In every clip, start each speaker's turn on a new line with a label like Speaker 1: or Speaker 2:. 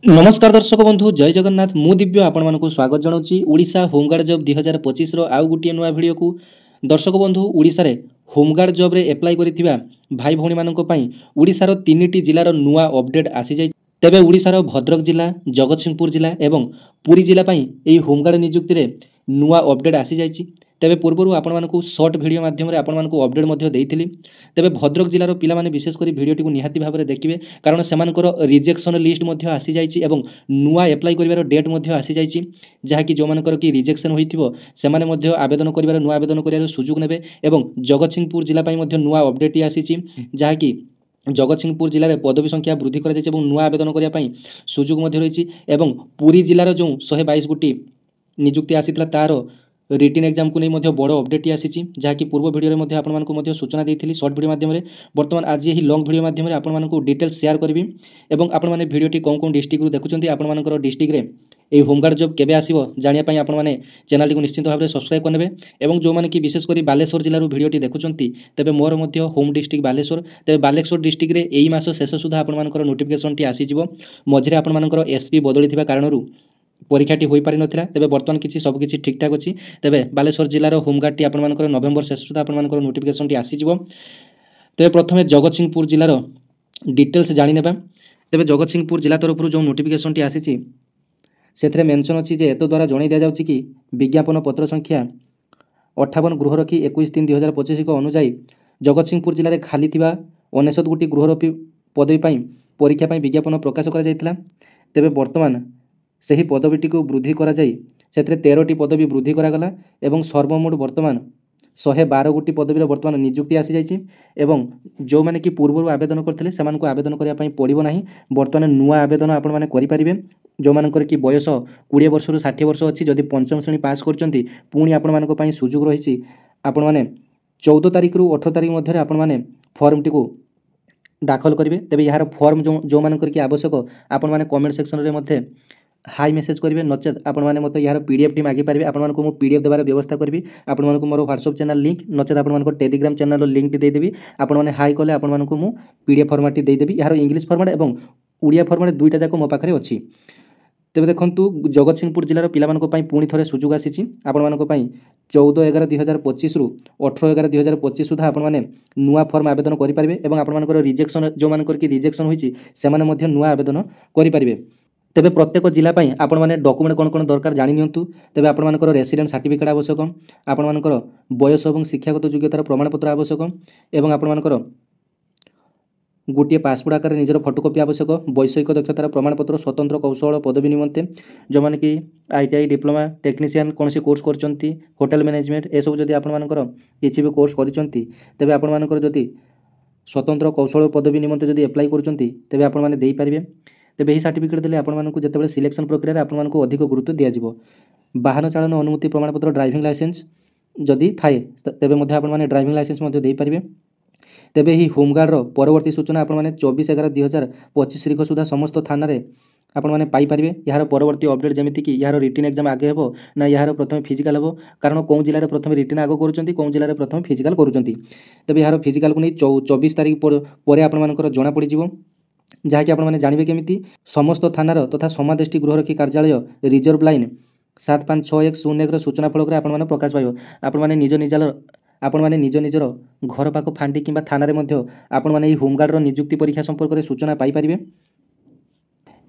Speaker 1: नमस्कार दर्शक बंधु जय जगन्नाथ मु दिव्य आपण मानक स्वागत जनाऊँगी ओडिशा होमगार्ड जॉब 2025 आउ गोटे नुआ भिडियो को दर्शक बंधु ओडिशा रे होमगार्ड जॉब रे एप्लाई करिथिबा भाई भौणी मानक पई ओडिशार 3टी जिलार नुआ अपडेट आसी जाय। तेबे ओडिशार भद्रक जिला जगतसिंहपुर जिला एवं पुरी जिला पई एही होमगार्ड नियुक्ति रे नुआ अपडेट आसी जायछि। तेबे पूर्व आपण मानक शॉर्ट वीडियो माध्यम रे आपण मानक अपडेट मध्ये देइथिली। तेबे भद्रक जिलार पिला माने विशेष करी वीडियो को निहाती भाव में देखिए कारण सेमानकर रिजेक्शन लिस्ट मध्ये आसी जायछि एवं नुआ एप्लाई करिवार डेट मध्ये आसी जायछि जहाँकि जो मानकर कि रिजेक्शन होइथिबो सेमाने मध्ये आवेदन करिवार नुआ आवेदन करिवार सुযোগ नेबे एवं जगतसिंहपुर जिला पई मध्ये नुआ अपडेट आसीछि जहाँकि जगतसिंहपुर जिले में पदवी संख्या वृद्धि कर नुआ आवेदन करने सुযোଗ रही एवं पुरी जिलार जो 122 गोटी नियुक्ति आसीथिला तार रिटन एग्जाम को नहीं बड़ अपडेट आसी जहाँकि पूर्व वीडियो आपको सूचना देती शॉर्ट वीडियो माध्यम बर्तमान आज ही लॉन्ग वीडियो माध्यम आपको डिटेल्स शेयर करी और आपने वीडियोटी कौन कौन डिस्ट्रिक्ट देखुं आपर डिस्ट्रिक्ट में ये होमगार्ड जॉब केबे आसीबो जानिया आपने चैनल को निश्चित भाव में सब्सक्राइब करने और जो मैंने कि विशेषकर बालेश्वर जिलूर वीडियोटी देखुंती तेबे मोर मध्य होम डिस्ट्रिक्ट बालेश्वर तेबे बालेश्वर डिस्ट्रिक्ट में यही मास शेष सुधा आपर नोटिफिकेशन टी आसीजिवो मझे आपर एसपी बदली कारण परीक्षाटी हो पारि नथिला तेबे वर्तमान किछि सब किछि ठीक ठाक अछि तेबे बालेश्वर जिलार होमगार्ड टी आपनकर नवेम्बर शेष सुधा आपनकर नोटिफिकेशन टी आसीजिवो। तेबे प्रथमे जगतसिंहपुर जिलार डिटेल्स जानि नेबा। तेबे जगतसिंहपुर जिला तरफ जो नोटिफिकेशन टी आसीछि सेथरे मेंशन अछि जे एतो द्वारा जणाई दिया जाउछि कि विज्ञापन पत्र संख्या 58 गृहरखी 21/3/2025 को अनुसार जगतसिंहपुर जिले में खाली थिबा 99 गोटी गृहरखी पदवी पई परीक्षा पई विज्ञापन प्रकाश करा जायतिला। तेबे वर्तमान सही पदवीटी को वृद्धि करा जाय सेथरे 13टी पदवी वृद्धि करागला एवं सर्वमोट वर्तमान 112 गोटी पदवी वर्तमान नियुक्ति आसी जायछि एवं जो माने कि पूर्व आवेदन करथिले सेमान को आवेदन करिया पई पड़िबो नाही वर्तमान नुआ आवेदन आपण माने करि परिबे। जो मानकर कि बयस 20 वर्ष रु 60 वर्ष अच्छी जदि पंचम श्रेणी पास करचंती पुणी आपण मानक पई सुযোଗ रहिछि आपण माने 14 तारिख रु 18 तारिख मध्य आपण माने फॉर्म टी को दाखल करिवे। तेबे यार फॉर्म जो मानकर कि आवश्यक आपण माने कमेंट सेक्शन रे मध्य हाई मेसेज करेंगे नचेत आपण मैंने मत यार पीडीएफ टी मागी पारे आपण को पीडीएफ देवार व्यवस्था करी आपण मानक मोर व्हाट्सएप चैनल लिंक नचेत आपण टेलीग्राम चैनल लिंक टी देदेवी आपण मैंने हाई कले आपण मानक मु पीडीएफ फॉर्मेट टी देदेवी यार इंग्लिश फॉर्मेट एवं ओडिया फॉर्मेट दुईटा जाक मो पाखरे अछि। तेबे देखंतु जगतसिंहपुर जिलार पिलामानक पई पुणी थरे सुযোଗ आसीछि आपण मानक पई 14/11/2025 रु 18/11/2025 सुधा आपण माने नुआ फॉर्म आवेदन करि परिबे एवं आपण मानकर रिजेक्शन जो मानकर कि रिजेक्शन होइछि सेमाने मध्य नुआ आवेदन करि परिबे। तेबे प्रत्येक जिला पई आपण माने डॉक्यूमेंट कोन कोन दरकार जानि नियंतु। तेबे आपण मानकर रेसिडेंट सर्टिफिकेट आवश्यक आपण मानकर बयस एवं शिक्षागत योग्यतार प्रमाणपत्र आवश्यक एवं आपण मानकर गोटे पासपोर्ट आकार निजर फोटोकॉपी आवश्यक वैषयिक दक्षतार प्रमाणपत्र स्वतंत्र कौशल पदवी निमंते जो माने कि आईटीआई डिप्लोमा टेक्नीशियन कौन कोर्स करचंती होटल मैनेजमेंट ए सब जदि आपण मानकर किछि भी कोर्स करचंती तेबे आपण मानकर जदि स्वतंत्र कौशल पदवी निमंते जदि अप्लाई करचंती तेबे आपण माने देई परिबे। तेबे ही सर्टिफिकेट देले आपण मानकु जेतेबेले सिलेक्शन प्रक्रिया रे आपण मानकु अधिक गुरुत्व दिया जिवो। वाहन चालन अनुमति प्रमाणपत्र ड्राइविंग लाइसेंस जदि थाए तेबे मध्ये आपण माने ड्राइविंग लाइसेंस मध्ये देई परिबे। तेबे ही होमगार्ड रो परवर्ती सूचना आपण माने 24/11/2025 तारिख सुधा समस्त थाना रे आपण माने पाई परिबे। यार परवर्ती अपडेट जेमिति कि यार रिटन एग्जाम आगे हेबो ना यार प्रथम फिजिकल हेबो कारण कोन जिल्ला रे प्रथम रिटन आगो करूचंती कोन जिल्ला रे प्रथम फिजिकल करूचंती। तेबे यार फिजिकल को नै 24 तारिख परे आपण मानकर जणा पड़ी जिवो जहाँकि आपण माने जानिबे केमिति समस्त थानार तथा समादेष्टि गृहरक्षी कार्यालय रिजर्व लाइन 756101 सूचना फलक आपण माने प्रकाश पाइबो। आपण माने निज निजर घर पाख फांडी किंबा थाना रे मध्य आपण माने होमगार्ड रो नियुक्ति परीक्षा संपर्क रे सूचना पाई परिबे।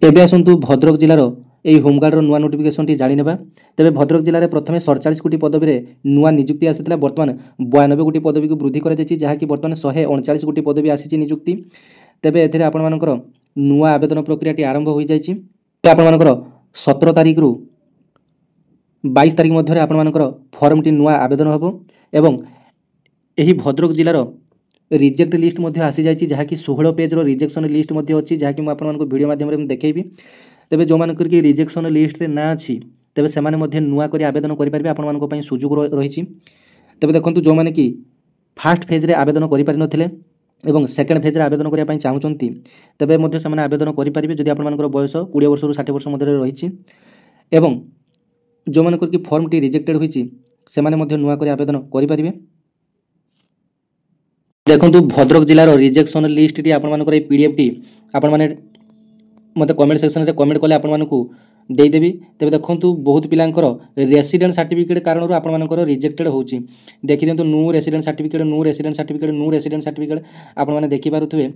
Speaker 1: एबे आसंतु भद्रक जिलार एही होमगार्ड रो नुआ नोटिफिकेशन टी जानि नेबा। तेबे भद्रक जिले में प्रथमे 47 कोटी पदवी रे नुआ नियुक्ति आसीथिला वर्तमान 92 कोटी पदवी को वृद्धि करा जायछि जहाँकि वर्तमान 139 कोटी पदवी आसीछि नियुक्ति। तेबे एथिरे आपण मानकर नुआ आवेदन प्रक्रिया टी आरंभ होई जायछि। आपण मानकर 17 तारिख रु 22 तारिख मध्य आपण मानकर फॉर्म टी नुआ आवेदन हबो एवं एही भद्रक जिलार रिजेक्ट लिस्ट मध्य आसी जायछि जहाँकि 16 पेज रो रिजेक्शन लिस्ट मध्य अछि जहाँकि मु आपण मानको वीडियो माध्यम रे देखेबी। तेबे जो मानकर कि रिजेक्शन लिस्ट रे ना अछि तेबे सेमाने मध्य नुआ करी आवेदन करि परिबे आपण मानको पई सुযোଗ रहिछि। तेबे देखंतु जो माने कि फर्स्ट फेज रे आवेदन करि पारि नथिले एवं सेकेंड फेज रे आवेदन करिया पई चाहुचंती तेबे मध्य सेमाने आवेदन करि परिबे जदि आपण मानकर बयस 20 वर्ष रु 60 वर्ष मध्य रहिछि एवं जो मानकर कि फॉर्म टी रिजेक्टेड होइछि सेमाने मध्य नुआ करी आवेदन करि परिबे। देखंतु भद्रक जिलार रिजेक्शन लिस्ट टी आपण मानकर ए पीडीएफ टी आपण माने मते कमेंट सेक्शन रे कमेंट कले आपण मानकू देदेवी। तेज देखु बहुत पिलांकर रेसिडेंट सर्टिफिकेट कारण आपर रिजेक्टेड होची। देखी दिंतु new resident certificate new resident certificate new resident certificate आपण मैंने देखिपे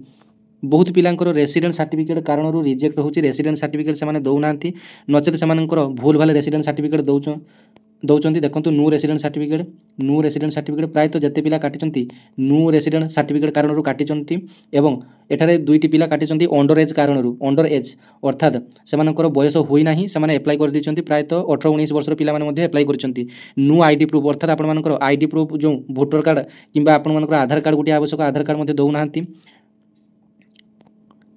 Speaker 1: बहुत पिलांकर रेसिडेंट सर्टिफिकेट कारण रिजेक्ट होची। रेसिडेंट सर्टिफिकेट से दौना नचेत से भूल भाल रेसिडेंट सर्टिफिकेट दौरान देखो न्यू रेसिडेंट सर्टिफिकेट प्रायतः जिते पिला काटी न्यू रेसिडेंट सर्टिफिकेट कारण काटी एवं एठारे दुईटी पिला काटी अंडर एज कारण अंडर एज अर्थात से बयस होना से एप्लाई कर देते प्रायतः 18-19 वर्षर पिला एप्लाई कर न्यू आईडी प्रूफ अर्थात आपर आईडी प्रूफ जो भोटर कार्ड कि आपर आधार कार्ड गोटे आवश्यक आधार कार्ड दौना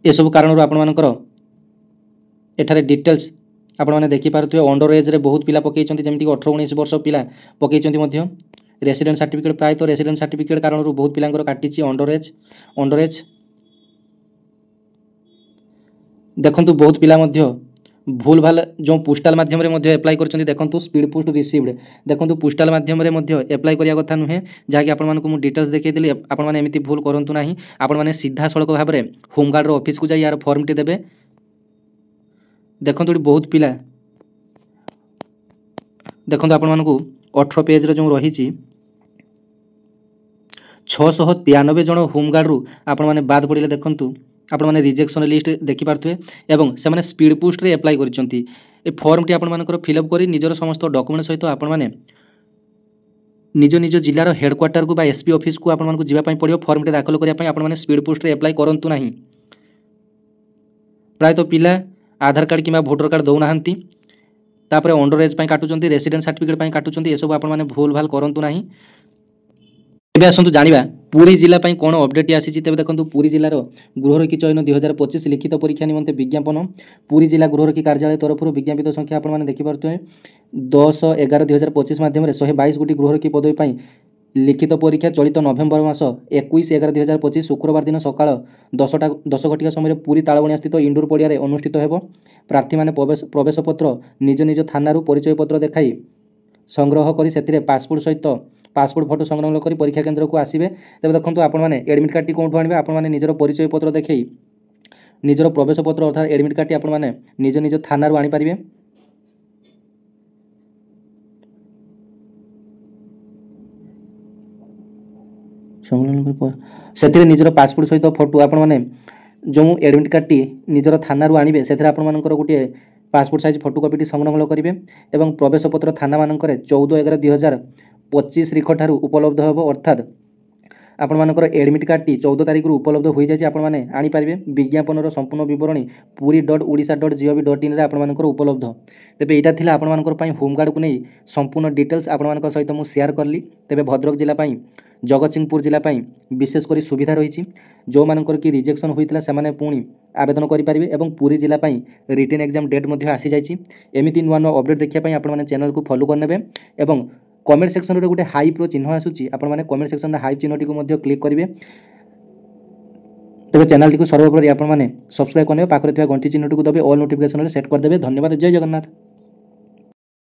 Speaker 1: ये सब कारण आपर एठारे डिटेल्स आपण मैंने देखिपे अंडर एज रे बहुत पिला पकई जमीक 18-19 वर्ष पिला पकई रेसिडेंट सर्टिफिकेट प्रायतः रेसिडेंट सर्टिफिकेट कारण बहुत पिला काटी अंडर एज देखु बहुत पिला भूल भाल जो पोस्टाल माध्यम एप्लाई कर देखो स्पीड पोस्ट रिसीव्ड देखो पोस्टाल माध्यम एप्लाई करिया कथा नुहे जहाँकि आपको डिटेल्स देखी आपने भूल करूँ ना आपने सीधा सड़क भाव में होमगार्ड ऑफिस को जाए यार फॉर्म टी देवे। देखो बहुत पिला देखो आपको 18 पेज जो रही 693 जन होमगार्ड रु आपण मैंने बाद पड़े देखूँ आपण मैंने रिजेक्शन लिस्ट देखिपे एवं से स्पीड पोस्ट रे एप्लाई कर फॉर्म टी आपर फिलअप कर निजर समस्त डॉक्यूमेंट सहित आपण मैंने निज निज जिलार हेडक्वार्टर को एसपी ऑफिस को आपको जावाई पड़ो फॉर्म टी दाखल करने आपने स्पीड पोस्ट रे एप्लाई करूँ ना। प्रायतः पिला आधार कार्ड कि भोटर कार्ड दौना तापर अंडर एज काटुंट रेसिडेंट सर्टिफिकेट काटुंट ये सब आपने भूल भाल करूँ ना। एबे आसतु जानिबा पुरी जिला पई कोन अपडेट आसी। तेज देखो पुरी जिलार गृहरक्षी चयन 2025 लिखित परीक्षा निमंते विज्ञापन पुरी जिला गृहरक्षी कार्यालय तरफ विज्ञापित संख्या आपने देखिपे 10/11/2025 मध्यम 122 गोटी गृहरक्षी पदवी पर लिखित परीक्षा चलित नवेम्बर मास 21/11/2025 शुक्रवार दिन सकाळ 10 घटिका समय पुरी तालबणिया स्थित इंडोर पड़िया अनुष्ठित हेब। प्रार्थी मैंने प्रवेश पत्र निज निज थाना परिचय पत्र देखाई संग्रह कर से पासपोर्ट सहित पासपोर्ट फोटो संग्रह कर परीक्षा केन्द्र को आसवे। तेज देखो आपने एडमिट कार्ड टी कौन आने आपने निजर परिचय पत्र देखई निजर प्रवेश पत्र अर्थात एडमिट कार्ड टी आपने निज निज थाना आनीपारे। से निजर पासपोर्ट सहित फोटो आपने जो एडमिट कार्ड टी निजर थाना आनबे से गोटे पासपोर्ट साइज फोटोकॉपी संग्रह करेंगे और प्रवेश पत्र थाना मानक 14/11/2025 रिख ठार उपलब्ध होब अर्थात आपर एडमिट कार्ड टी 14 तारीख उपलब्ध हो जाए आपने आनीपारे। विज्ञापन संपूर्ण विवरणी puri.odisha.gov.in आपर उपलब्ध। तेज यहाँ थी आपर होमगार्ड को नहीं संपूर्ण डिटेल्स आपण सहित मुझे शेयर कली। तेज भद्रक जिलापाई जगतसिंहपुर जिलापाई विशेषकर सुविधा रही जो मानकर कि रिजेक्शन होता से पुणी आवेदन करेंगे और पुरी जिलापाई रिटन एग्जाम डेट आसी जाइए। एमती नुआ नुआ अपडेट देखा आपने चैनल को फॉलो करने और कमेंट सेक्शन रे गोटे हाइप रो चिन्ह आसूची आपने कमेंट सेक्शन हाइप चिन्ह टी को क्लिक करेंगे। तेज चैनल टी सर्वोपरि आपने सब्सक्राइब करने पाखे घंटी चिन्ह टी को दबे ऑल नोटिफिकेशन सेट करदे। धन्यवाद। जय जगन्नाथ।